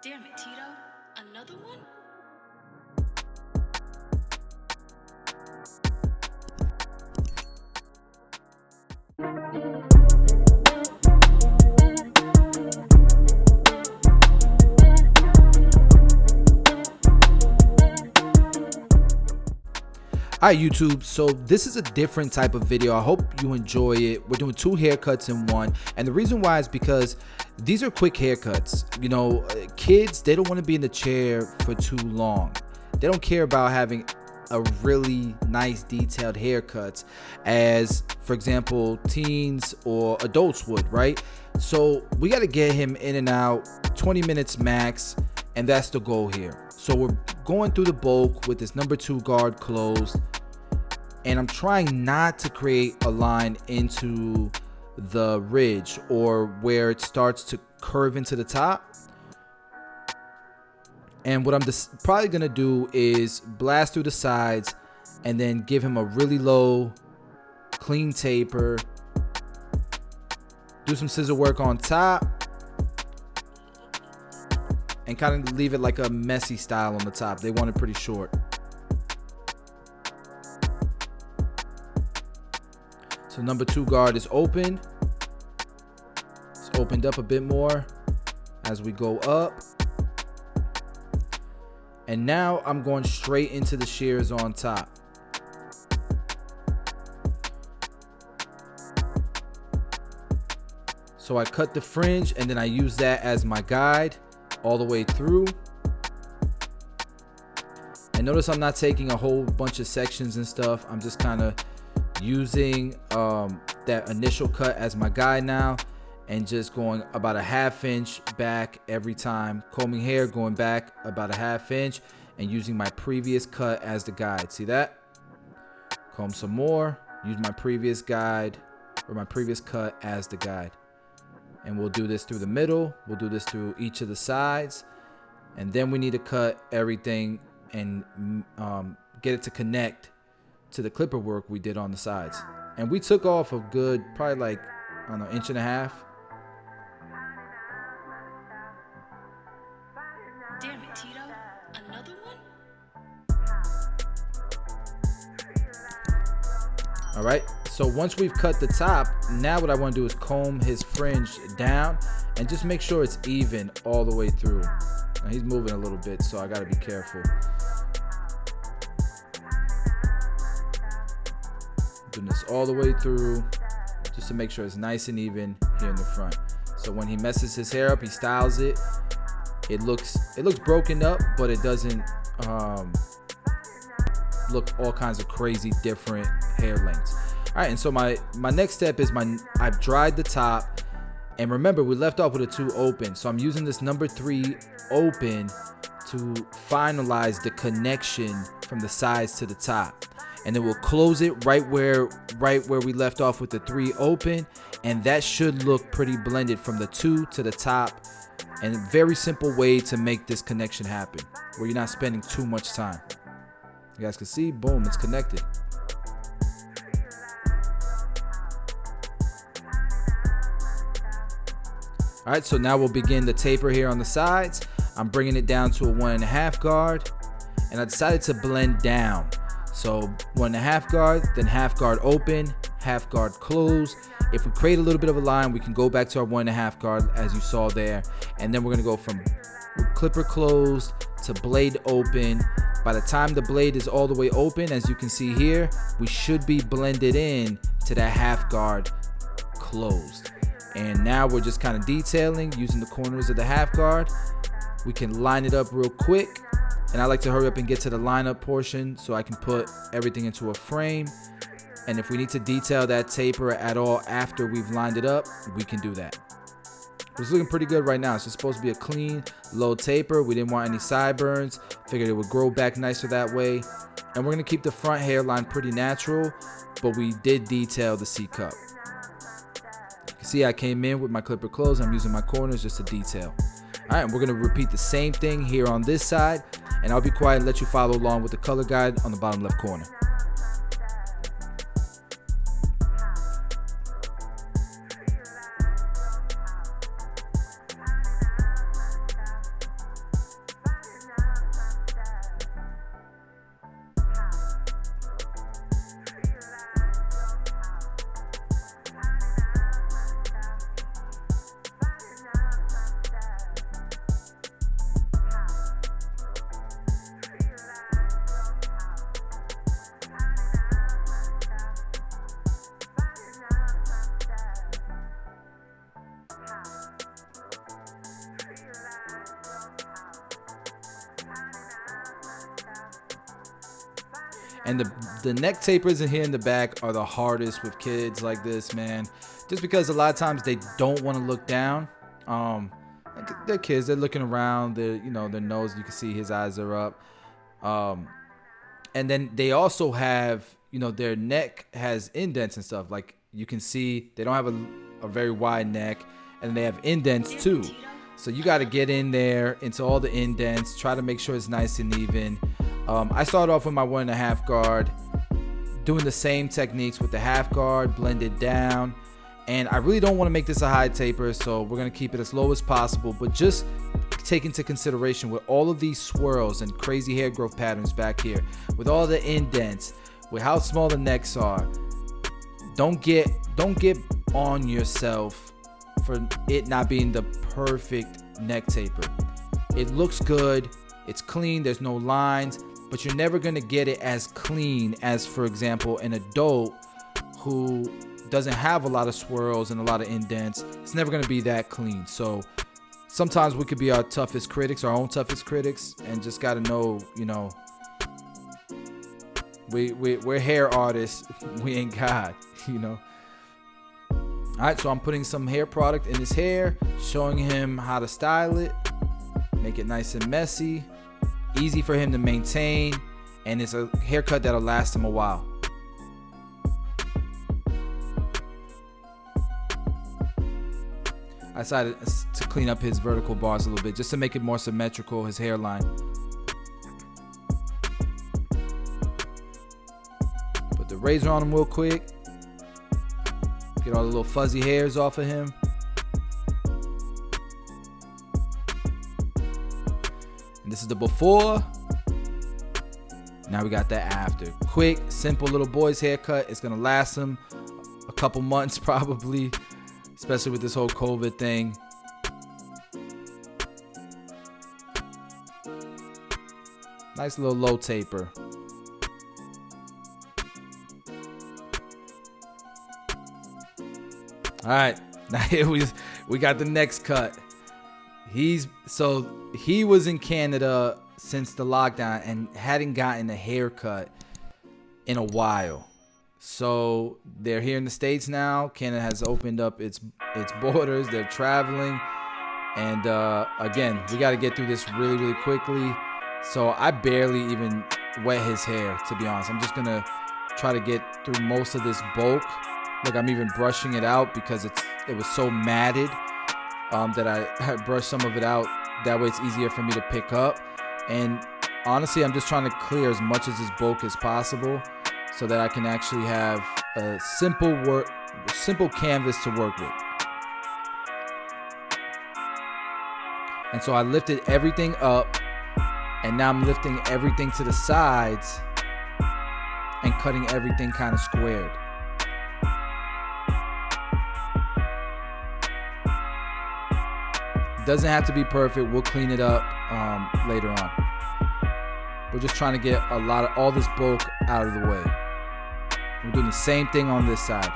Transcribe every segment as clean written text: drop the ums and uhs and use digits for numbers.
Damn it, Tito. Another one? Alright YouTube, so this is a different type of video. I hope you enjoy it. We're doing 2 haircuts in one, and the reason why is because these are quick haircuts. You know, kids, they don't want to be in the chair for too long. They don't care about having a really nice detailed haircuts as, for example, teens or adults would, right? So we got to get him in and out 20 minutes max, and that's the goal here. So we're going through the bulk with this number 2 guard closed, and I'm trying not to create a line into the ridge or where it starts to curve into the top. And what I'm probably gonna do is blast through the sides and then give him a really low clean taper, do some scissor work on top, and kind of leave it like a messy style on the top. They want it pretty short. So number 2 guard is open. It's opened up a bit more as we go up. And now I'm going straight into the shears on top. So I cut the fringe and then I use that as my guide all the way through. And notice I'm not taking a whole bunch of sections and stuff. I'm just kind of using that initial cut as my guide now, and just going about a 1/2 inch back every time. Combing hair, going back about a 1/2 inch and using my previous cut as the guide. See that? Comb some more, use my previous guide or my previous cut as the guide. And we'll do this through the middle, we'll do this through each of the sides, and then we need to cut everything and get it to connect to the clipper work we did on the sides. And we took off a good, probably like, I don't know, 1.5 inches. Damn it, Tito. Another one? All right, so once we've cut the top, now what I want to do is comb his fringe down and just make sure it's even all the way through. Now he's moving a little bit, so I got to be careful. Doing this all the way through just to make sure it's nice and even here in the front. So when he messes his hair up, he styles it. It looks broken up, but it doesn't look all kinds of crazy different hair lengths. All right, and so my next step is I've dried the top, and remember we left off with a 2 open, so I'm using this number 3 open to finalize the connection from the sides to the top. And then we'll close it right where we left off with the 3 open, and that should look pretty blended from the 2 to the top. And a very simple way to make this connection happen where you're not spending too much time. You guys can see, boom, it's connected. All right, so now we'll begin the taper here on the sides. I'm bringing it down to a 1.5 guard, and I decided to blend down. So 1.5 guard, then 1/2 guard open, 1/2 guard close. If we create a little bit of a line, we can go back to our 1.5 guard as you saw there. And then we're gonna go from clipper closed to blade open. By the time the blade is all the way open, as you can see here, we should be blended in to that 1/2 guard closed. And now we're just kind of detailing using the corners of the 1/2 guard. We can line it up real quick. And I like to hurry up and get to the lineup portion so I can put everything into a frame. And if we need to detail that taper at all after we've lined it up, we can do that. It's looking pretty good right now. It's just supposed to be a clean, low taper. We didn't want any sideburns. Figured it would grow back nicer that way. And we're gonna keep the front hairline pretty natural, but we did detail the C cup. You can see I came in with my clipper closed. I'm using my corners just to detail. All right, and we're gonna repeat the same thing here on this side, and I'll be quiet and let you follow along with the color guide on the bottom left corner. And the neck tapers in here in the back are the hardest with kids like this, man. Just because a lot of times they don't want to look down. They're kids. They're looking around. Their nose. You can see his eyes are up. And then they also have, their neck has indents and stuff. Like you can see, they don't have a very wide neck, and they have indents too. So you got to get in there into all the indents. Try to make sure it's nice and even. I started off with my 1.5 guard, doing the same techniques with the half guard, blend it down. And I really don't want to make this a high taper, so we're going to keep it as low as possible. But just take into consideration with all of these swirls and crazy hair growth patterns back here, with all the indents, with how small the necks are, don't get on yourself for it not being the perfect neck taper. It looks good, it's clean, there's no lines, but you're never going to get it as clean as, for example, an adult who doesn't have a lot of swirls and a lot of indents. It's never going to be that clean. So sometimes we could be our toughest critics, our own toughest critics, and just got to know, we're hair artists. We ain't God, All right, so I'm putting some hair product in his hair, showing him how to style it, make it nice and messy, easy for him to maintain, and it's a haircut that'll last him a while. I decided to clean up his vertical bars a little bit just to make it more symmetrical, his hairline. Put the razor on him real quick. Get all the little fuzzy hairs off of him. And this is the before. Now we got that after. Quick, simple little boy's haircut. It's gonna last him a couple months probably, especially with this whole COVID thing. Nice little low taper. All right, now here we got the next cut. He was in Canada since the lockdown and hadn't gotten a haircut in a while. So they're here in the States now. Canada has opened up its borders. They're traveling. And again, we got to get through this really, really quickly. So I barely even wet his hair, to be honest. I'm just going to try to get through most of this bulk. Look, I'm even brushing it out because it was so matted that I brushed some of it out. That way it's easier for me to pick up. And honestly, I'm just trying to clear as much of this bulk as possible so that I can actually have a simple canvas to work with. And so I lifted everything up, and now I'm lifting everything to the sides and cutting everything kind of squared. Doesn't have to be perfect. We'll clean it up later on. We're just trying to get all this bulk out of the way. We're doing the same thing on this side.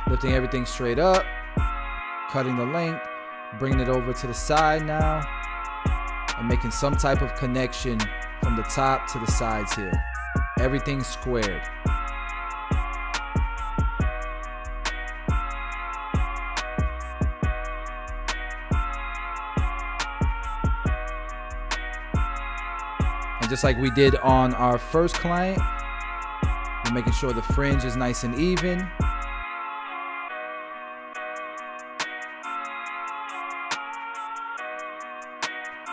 Lifting everything straight up, cutting the length, bringing it over to the side now, and making some type of connection from the top to the sides here. Everything's squared. And just like we did on our first client, we're making sure the fringe is nice and even.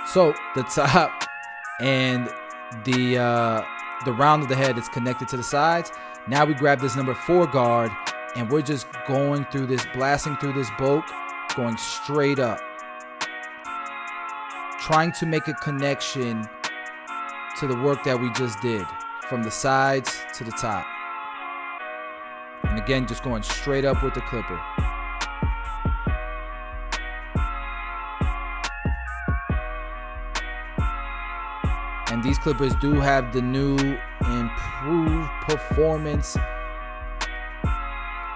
So the top and the round of the head is connected to the sides. Now we grab this number 4 guard and we're just going through this, blasting through this bulk, going straight up, trying to make a connection to the work that we just did from the sides to the top. And again, just going straight up with the clipper. And these clippers do have the new improved performance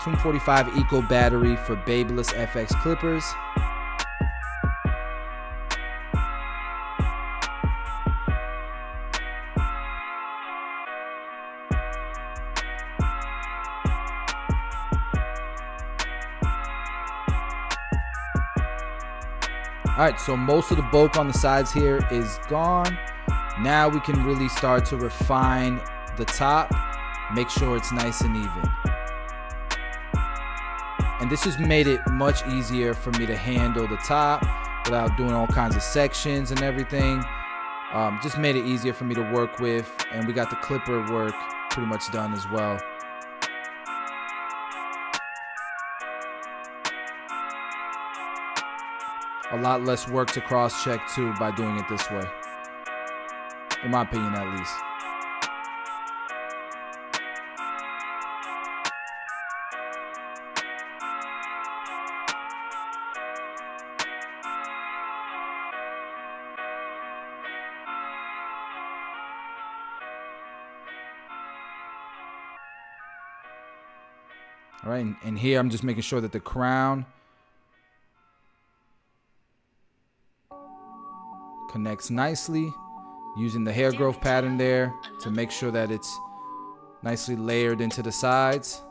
245 Eco battery for Babeless FX clippers. All right, so most of the bulk on the sides here is gone. Now we can really start to refine the top, make sure it's nice and even. And this just made it much easier for me to handle the top without doing all kinds of sections and everything. Just made it easier for me to work with, and we got the clipper work pretty much done as well. A lot less work to cross-check too by doing it this way, in my opinion at least. All right, and here I'm just making sure that the crown connects nicely, using the hair growth pattern there to make sure that it's nicely layered into the sides.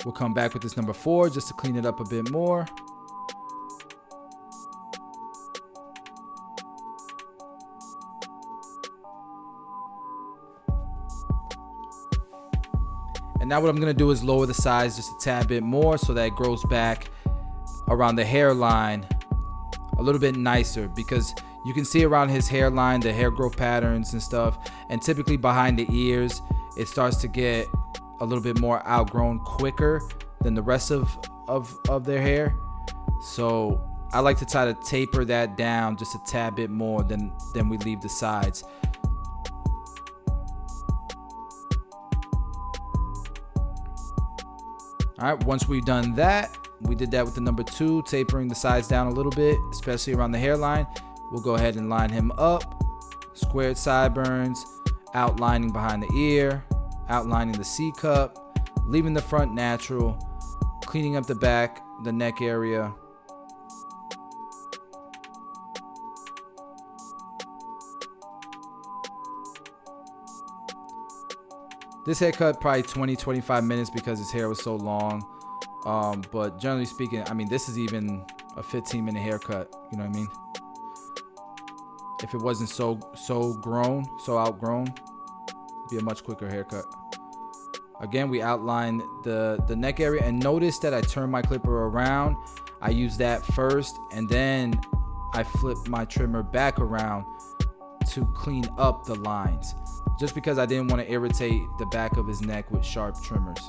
We'll come back with this number 4 just to clean it up a bit more. And now what I'm gonna do is lower the size just a tad bit more so that it grows back around the hairline a little bit nicer, because you can see around his hairline the hair growth patterns and stuff, and typically behind the ears it starts to get a little bit more outgrown quicker than the rest of their hair. So I like to try to taper that down just a tad bit more than we leave the sides. All right, once we've done that, we did that with the number 2, tapering the sides down a little bit, especially around the hairline. We'll go ahead and line him up, squared sideburns, outlining behind the ear, outlining the C-cup, leaving the front natural, cleaning up the back, the neck area. This haircut probably 20-25 minutes because his hair was so long. But generally speaking, I mean, this is even a 15-minute haircut, you know what I mean? If it wasn't so outgrown, it'd be a much quicker haircut. Again, we outline the neck area, and notice that I turn my clipper around. I use that first, and then I flip my trimmer back around to clean up the lines, just because I didn't want to irritate the back of his neck with sharp trimmers.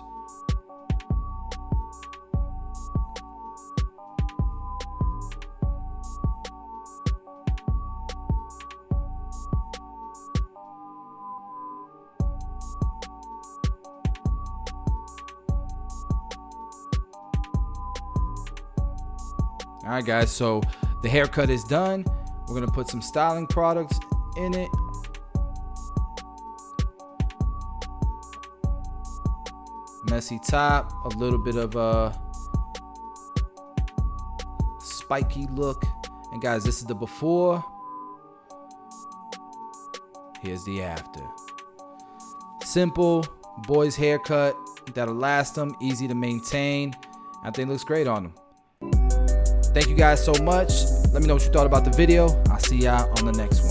All right, guys, so the haircut is done. We're gonna put some styling products in it. Messy top, a little bit of a spiky look. And guys, this is the before. Here's the after. Simple boys haircut that'll last them, easy to maintain. I think it looks great on them. Thank you guys so much. Let me know what you thought about the video. I'll see y'all on the next one.